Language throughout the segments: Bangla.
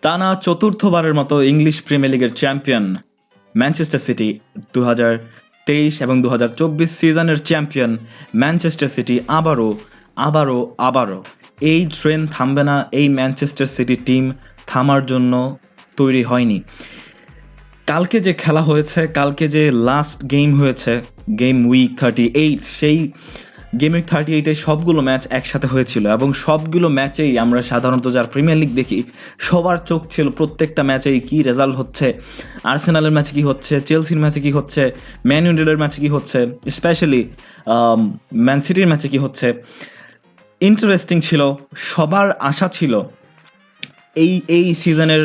টানা চতুর্থবারের মতো ইংলিশ প্রিমিয়ার লিগের চ্যাম্পিয়ন ম্যানচেস্টার সিটি 2023 এবং 2024 সিজনের চ্যাম্পিয়ন ম্যানচেস্টার সিটি আবারও এই ট্রেন থামবে না। এই ম্যানচেস্টার সিটি টিম থামার জন্য তৈরি হয়নি। কালকে যে খেলা হয়েছে, কালকে যে লাস্ট গেম হয়েছে, গেম উইক 38, সেই গেম উইক 38-এ সবগুলো ম্যাচ একসাথে হয়েছিল এবং সবগুলো ম্যাচেই আমরা সাধারণত যারা প্রিমিয়ার লিগ দেখি সবার চোখ ছিল প্রত্যেকটা ম্যাচেই কী রেজাল্ট হচ্ছে, আর্সেনালের ম্যাচে কী হচ্ছে, চেলসির ম্যাচে কী হচ্ছে, ম্যান ইউনাইটেডের ম্যাচে কী হচ্ছে, স্পেশালি ম্যান সিটির ম্যাচে কী হচ্ছে। ইন্টারেস্টিং ছিল, সবার আশা ছিল এই সিজনের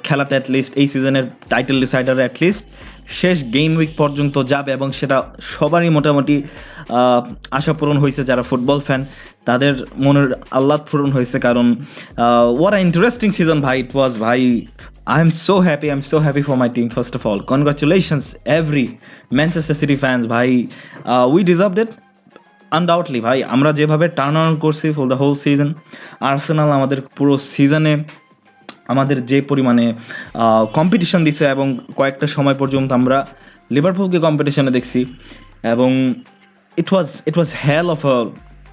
খেলাটা অ্যাটলিস্ট, এই সিজনের টাইটেল ডিসাইডার অ্যাটলিস্ট শেষ গেম উইক পর্যন্ত যাবে এবং সেটা সবারই মোটামুটি আশা পূরণ হয়েছে। যারা ফুটবল ফ্যান তাদের মনের আহ্লাদ পূরণ হয়েছে, কারণ ওয়াট আ ইন্টারেস্টিং সিজন ভাই ইট ওয়াজ। ভাই I am so happy for my team. First of all congratulations every Manchester City fans. ভাই উই ডিজার্ভড ইট আনডাউটলি। ভাই আমরা যেভাবে টার্ন অন করছি for the whole season, Arsenal আমাদের পুরো সিজনে আমাদের যে পরিমাণে কম্পিটিশন দিছে এবং কয়েকটা সময় পর্যন্ত আমরা লিভারপুলকে কম্পিটিশনে দেখছি এবং it was hell of a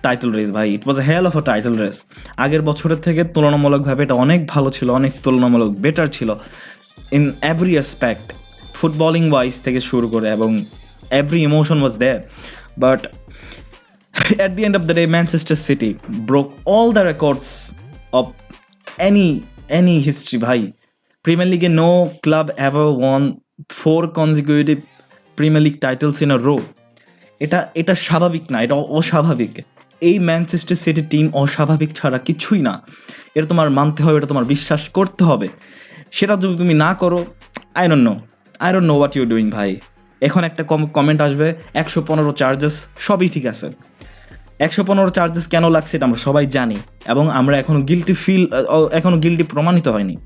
title race. ভাই it was a hell of a title race. আগের বছরের থেকে তুলনামূলকভাবে এটা অনেক ভালো ছিল, অনেক তুলনামূলক বেটার ছিল in every aspect, footballing wise থেকে শুরু করে, এবং every emotion was there. But at the end of the day, Manchester City broke all the records of any history. Bhai, Premier League no club ever won 4 consecutive Premier League titles in a row. এটা স্বাভাবিক না, এটা অস্বাভাবিক। এই ম্যানচেস্টার সিটি টিম অস্বাভাবিক ছাড়া কিছুই না। এটা তোমার মানতে হবে, এটা তোমার বিশ্বাস করতে হবে। সেটা যদি তুমি না করো, I don't know what you doing. ভাই এখন একটা কমেন্ট আসবে 115 চার্জেস, সবই ঠিক আছে। 115 চার্জেস কেন লাগছে এটা আমরা সবাই জানি এবং আমরা এখনও গিল্টি প্রমাণিত হয়নি।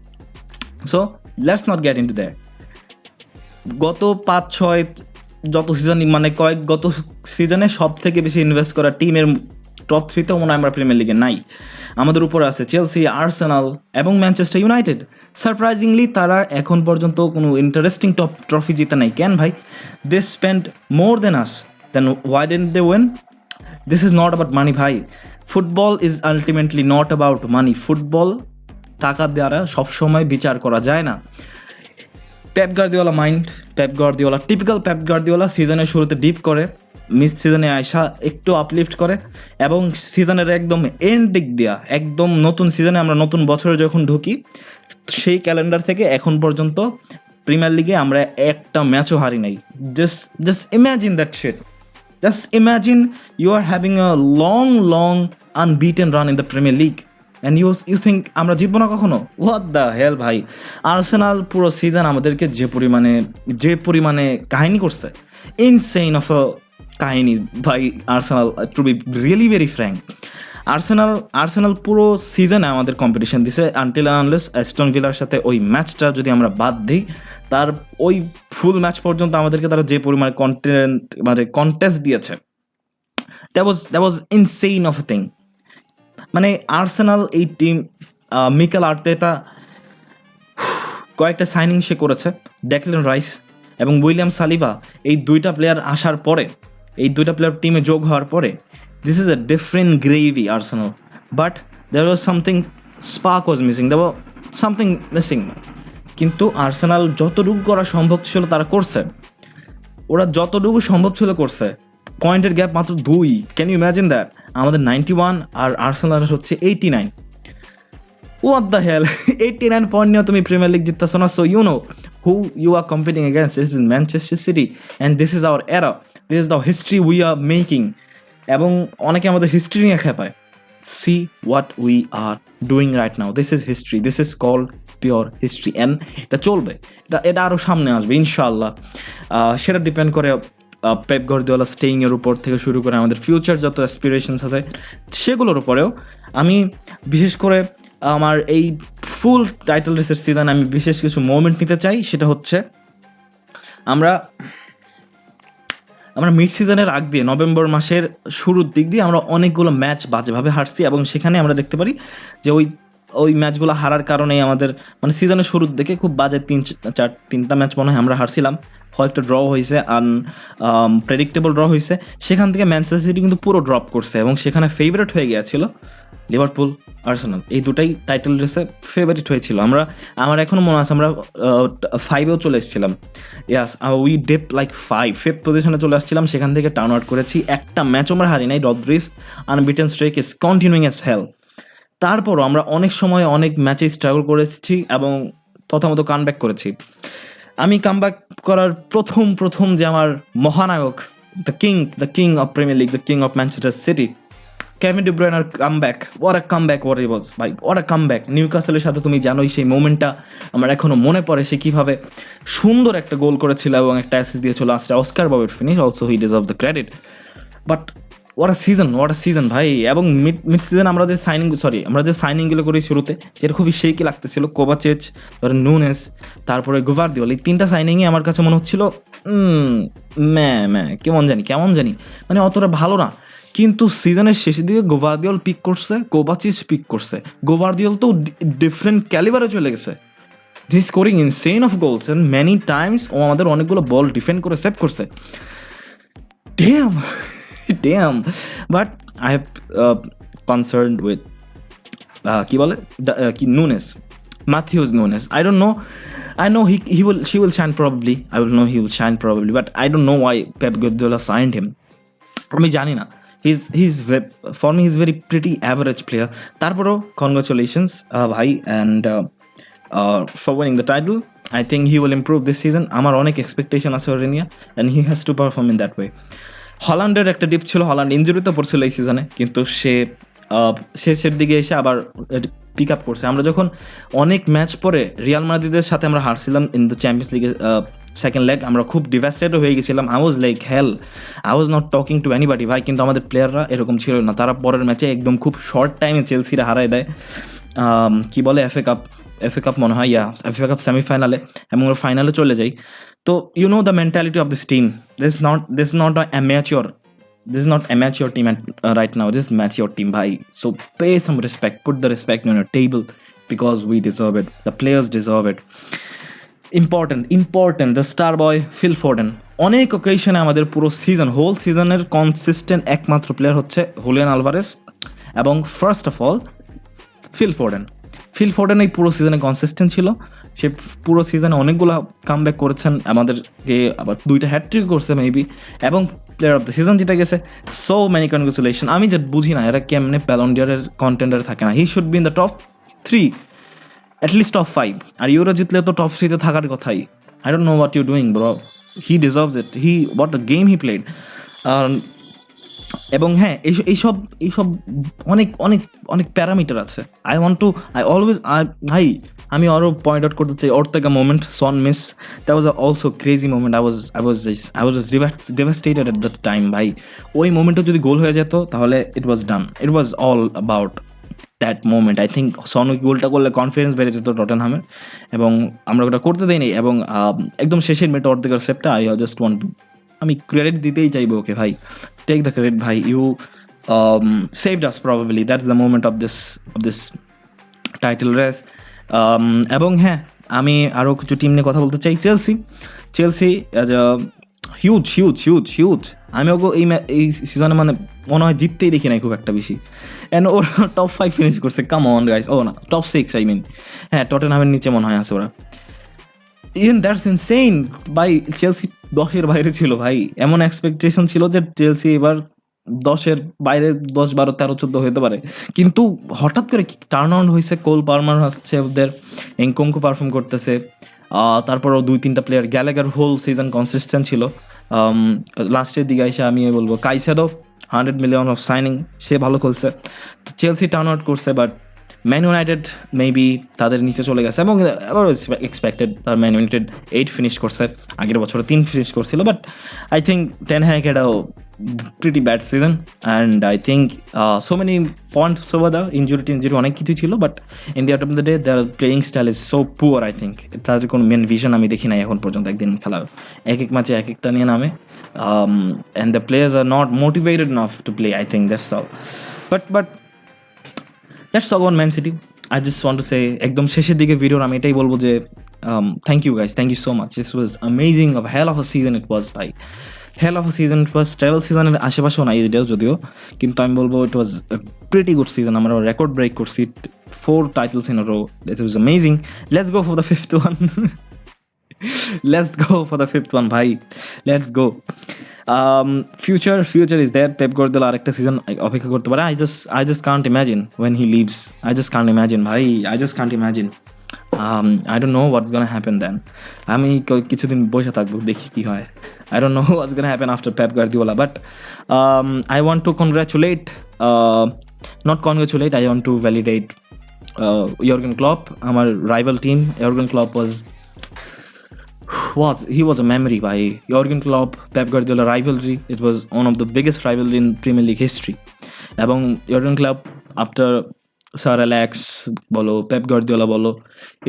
So let's not get into that. গত 5-6 যত সিজন, মানে গত সিজনে সব থেকে বেশি ইনভেস্ট করা টিমের টপ 3-তেও মনে হয় আমরা প্রিমিয়ার লিগে নাই। আমাদের উপরে আছে চেলসি, আর্সেনাল এবং ম্যানচেস্টার ইউনাইটেড। সারপ্রাইজিংলি তারা এখন পর্যন্ত কোনো ইন্টারেস্টিং ট্রফি জিতে নাই। কেন ভাই? They spend more than us, then why didn't they win? This is not about money ভাই। Football is ultimately not about money. Football টাকা দ্বারা সবসময় বিচার করা যায় না। Pep Guardiola typical Pep Guardiola সিজনের শুরুতে ডিপ করে, মিড সিজনে আয়সা একটু আপলিফট করে এবং সিজনের একদম এন্ড দিক দিয়া, একদম নতুন সিজনে আমরা নতুন বছরে যখন ঢুকি, সেই ক্যালেন্ডার থেকে এখন পর্যন্ত প্রিমিয়ার লিগে আমরা একটা ম্যাচও হারি নাই। Just imagine that shit. Just imagine you are having a long unbeaten run in the Premier League and you think আমরা জিতবো না কখনো? What the hell ভাই! আর্সেনাল পুরো সিজন আমাদেরকে যে পরিমাণে কাহিনী করছে, ইনসেইন অফ আ কাহিনী ভাই Arsenal, to be really very frank. Arsenal পুরো সিজনে আমাদের কম্পিটিশন দিছে আনটিল আনলেস অ্যাস্টন ভিলার সাথে ওই ম্যাচটা যদি আমরা বাদ দিই, তার ওই ফুল ম্যাচ পর্যন্ত আমাদেরকে তারা যে পরিমাণে কন্টেস্ট দিয়েছে, that was insane of a thing. মানে আর্সেনাল এই টিম, মিকেল আর্তেতা কয়েকটা সাইনিং সে করেছে, ডেকল্যান রাইস এবং উইলিয়াম সালিভা, এই দুইটা প্লেয়ার আসার পরে, এই দুইটা প্লেয়ার টিমে যোগ হওয়ার পরে, this is a different gravy Arsenal, but there was spark was missing, there was something missing. কিন্তু আর্সেনাল যতটুকু করা সম্ভব ছিল তারা করছে, ওরা যতটুকু সম্ভব ছিল করছে। পয়েন্টের গ্যাপ মাত্র 2, ক্যান ইউ ইমাজিন দ্যাট? আমাদের 91 আর আর্সেনাল হচ্ছে 89। What the hell? 89 পয়েন্ট নিয়ে তুমি প্রিমিয়ার লিগ জিততেছো না। So you know who you are competing against. This is Manchester City and this is our era, this is the history we are making. এবং অনেকে আমাদের হিস্ট্রি নিয়ে খেপায়। See what we are doing right now, this is history, this is called pure history and এটা চলবে, এটা আরও সামনে আসবে ইনশাআল্লাহ। সেটা ডিপেন্ড করে পেপ গার্দিওলা স্টেইংয়ের উপর থেকে শুরু করে আমাদের ফিউচার যত অ্যাসপিরেশনস আছে সেগুলোর উপরেও। আমি বিশেষ করে আমার এই ফুল টাইটেল রেসের সিজনে আমি বিশেষ কিছু মোমেন্ট নিতে চাই। সেটা হচ্ছে আমরা মিড সিজনের আগ দিয়ে, নভেম্বর মাসের শুরুর দিক দিয়ে আমরা অনেকগুলো ম্যাচ বাজেভাবে হারছি এবং সেখানে আমরা দেখতে পারি যে ওই ওই ম্যাচগুলো হারার কারণেই আমাদের মানে সিজনের শুরুর দিকে খুব বাজে 3-4 ম্যাচ মনে হয় আমরা হারছিলাম, কয়েকটা ড্র হয়েছে, প্রেডিক্টেবল ড্র হয়েছে। সেখান থেকে ম্যানচেস্টার সিটি কিন্তু পুরো ড্রপ করছে এবং সেখানে ফেভারিট হয়ে গিয়েছিল লিভারপুল, আর্সেনাল, এই দুটাই টাইটেল রেসে ফেভারিট হয়েছিল। আমার এখনও মনে আছে আমরা 5-এও চলে এসেছিলাম, yes we dep like 5th পজিশনে চলে আসছিলাম, সেখান থেকে টার্ন আউট করেছি, একটা ম্যাচ আমরা হারি নাই। Rodri's unbeaten streak is continuing as hell. তারপরও আমরা অনেক সময় অনেক ম্যাচে স্ট্রাগল করেছি এবং প্রথমত কামব্যাক করেছি। আমি কামব্যাক করার প্রথম যে আমার মহানায়ক, the king of Premier League, the king of Manchester City, Kevin De ব্রুয়নের comeback, what a comeback, what it was ভাই, হোয়াট আ কামব্যাক। নিউক্যাসলের সাথে তুমি জানোই সেই মোমেন্টটা আমার এখনও মনে পড়ে, সে কীভাবে সুন্দর একটা গোল করেছিল এবং একটা অ্যাসিস্ট দিয়েছিল লাস্টে। অস্কার ববের ফিনিশ, also he deserve the credit. But what a season ভাই। এবং মিড সিজন আমরা যে সাইনিংগুলো করি শুরুতে, যেটা খুবই শেকি লাগতেছিল, কোভাচেচ, তারপরে নুনেস, তারপরে গুভার্দিওল, এই 3টা সাইনিংই আমার কাছে মনে হচ্ছিল কেমন জানি মানে অতটা ভালো না। কিন্তু সিজনের শেষের দিকে গুভার্দিওল পিক করছে, কোভাচিচ পিক করছে। গুভার্দিওল তো ডিফারেন্ট ক্যালিবারে চলে গেছে, he scoring insane of goals and many times ও আমাদের অনেকগুলো বল ডিফেন্ড করে সেভ করছে। Damn, but I have concerned with Nunes, Matthews Nunes. I don't know. I know she will shine probably. I will know he will shine probably, but I don't know why Pep Guardiola signed him. আমি জানি না। For me he's very pretty average player. তারপরও congratulations ভাই, and for winning the title. I think he will improve this season. আমার অনেক এক্সপেকটেশন আছে ওর নিয়ে, and he has to perform in that way. হল্যান্ডের একটা ডিপ ছিল, হল্যান্ড ইনজুরিতে পড়ছিল এই সিজনে, কিন্তু সে শেষের দিকে এসে আবার পিক আপ করছে। আমরা যখন অনেক ম্যাচ পরে রিয়াল মাদ্রিদের সাথে আমরা হারছিলাম ইন দ্য চ্যাম্পিয়ন্স লিগে সেকেন্ড লেগ, আমরা খুব ডিভাস্টেড হয়ে গেছিলাম। I was like hell, I was not talking to anybody ভাই। কিন্তু আমাদের প্লেয়াররা এরকম ছিল না, তারা পরের ম্যাচে একদম খুব শর্ট টাইমে চেলসিরা হারায় দেয়। কি বলে এফএ কাপ মনে হয়, এফএ কাপ সেমিফাইনালে, এবং ওরা ফাইনালে চলে যায়। তো you know the mentality of this team, this not amateur team right now, this is mature team bhai. So pay some respect, put the respect on your table, because we deserve it, the players deserve it. Important the star boy Phil Foden, অনেক অকেশনে আমাদের পুরো হোল সিজনের কনসিস্টেন্ট একমাত্র প্লেয়ার হচ্ছে হুলিয়ান আলভারেস এবং first of all Phil Foden এই পুরো সিজনে কনসিস্টেন্ট ছিল। সে পুরো সিজনে অনেকগুলো কামব্যাক করেছেন, আমাদেরকে আবার 2টা হ্যাটট্রিক করছে মেবি, এবং প্লেয়ার অফ দ্য সিজন জিতে গেছে। So many congratulation. আমি যে বুঝি না এরা কেমনে ব্যালন ডিয়রের কন্টেন্ডার থাকে না। He should be in the top 3, at least top 5, আর ইউরো জিতলে তো টপ 3-তে থাকার কথাই। I don't know what you doing bro, he deserves it, what a game he played. এবং হ্যাঁ, এইসব অনেক অনেক অনেক প্যারামিটার আছে। আমি আরও পয়েন্ট আউট করতে চাই Ortega moment, Son miss, that was also crazy moment. I was devastated at that time ভাই। ওই মোমেন্টে যদি গোল হয়ে যেত তাহলে it was done, it was all about that moment. I think Son গোলটা করলে কনফিডেন্স বেড়ে যেত টটেনহামের, এবং আমরা ওটা করতে দেয়নি। এবং একদম শেষের মিনিটে অর্তেগার সেভটা আমি ক্রেডিট দিতেই চাইবো ওকে ভাই, টেক দ্য ক্রেডিট ভাই, you saved us probably, that's the moment of this title race. এবং হ্যাঁ, আমি আরও কিছু টিম নিয়ে কথা বলতে চাই। Chelsea as a huge. আমি ওকে এই সিজনে মানে মনে হয় জিততেই দেখি নাই খুব একটা বেশি, অ্যান্ড ওরা টপ 5 ফিনিশ করছে। কাম অন গাইস, না টপ 6 আই মিন, হ্যাঁ টটেনহামের নিচে মনে হয় আছে ওরা। ইভেন দ্যাটস ইনসেইন ভাই, চেলসি 10-এর বাইরে ছিল ভাই। এমন এক্সপেকটেশন ছিল যে চেলসি এবার 10-এর বাইরে 10, 12, 13, 14 হতে পারে, কিন্তু হঠাৎ করে টার্ন অন হয়েছে। কোল পালমার হচ্ছে ওদের, এনকোঙ্কু পারফর্ম করতেছে, তারপরও 2-3টা player, Gallagher whole season consistent ছিল। লাস্টের দিকে এসে আমি বলবো কাইসেডো 100 মিলিয়ন অফ সাইনিং, সে ভালো খেলছে। তো চেলসি টার্ন আউট করছে, বাট ম্যান ইউনাইটেড মেবি তাদের নিচে চলে গেছে, এবং আবার এক্সপেক্টেড তার ম্যান ইউনাইটেড 8 ফিনিশ করছে, আগের বছরে 3 ফিনিশ করছিল। But I think Ten Hag had a pretty bad season, and I think so many points over the injury অনেক কিছু ছিল, but in the end of the day their playing style is so poor. I think তাদের কোনো মেন ভিশন আমি দেখি নাই এখন পর্যন্ত। একদিন খেলার এক ম্যাচে এক একটা নিয়ে নামে, and the players are not motivated enough to play. I think that's all. But let's talk about man city. I just want to say একদম শেষের দিকে ভিডিওর আমি এটাই বলবো যে thank you guys, thank you so much, this was amazing, of hell of a season it was ভাই, hell of a season it was. Travel সিজনের আশেপাশেও নাই এটাও যদিও, কিন্তু আমি বলবো it was pretty good season. আমরা রেকর্ড ব্রেক করছি, 4 titles in a row, it was amazing. Let's go for the fifth one, let's go for the fifth one ভাই, let's go. future is there. Pep Guardiola আরেকটা সিজন অপেক্ষা করতে পারে। I just can't imagine when he leaves. I just can't imagine ভাই, I just can't imagine. I don't know what's gonna happen then. আমি কিছুদিন বসে থাকবো, দেখি কি হয়। I don't know what's gonna happen after Pep Guardiola, but I want to congratulate, not congratulate, I want to validate Jurgen Klopp. আমার rival team Jurgen Klopp he was a memory by Jurgen Klopp Pep Guardiola rivalry. It was one of the biggest rivalry in Premier League history. এবং Jurgen Klopp after Sir Alex বলো, Pep Guardiola বলো,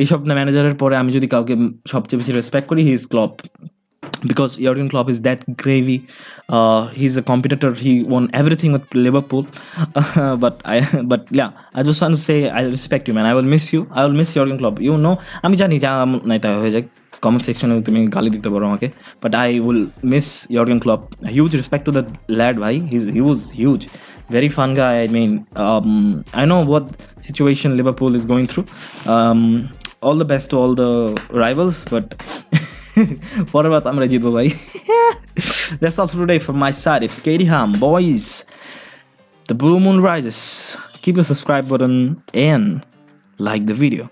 এইসব ম্যানেজারের পরে আমি যদি কাউকে সবচেয়ে বেশি রেসপেক্ট করি, he is Klopp. Because Jurgen Klopp is that gravy. He's a competitor. He won everything with Liverpool. But yeah, I just want to say I respect you, man. I will miss you. I will miss Jurgen Klopp. You know, আমি জানি যা নাই তা হয়ে যায়, কমেন্ট সেকশনে তুমি গালি দিতে পারো আমাকে, but I will miss Jurgen Klopp. Huge respect to that lad, ভাই. He was huge, very fun guy. I mean, I know what situation Liverpool is going through. All the best to all the rivals, but পরের বার আমরা জিতবো ভাই। That's all for today from my side. It's Katie Ham, boys. The blue moon rises. Keep the subscribe button and like the video.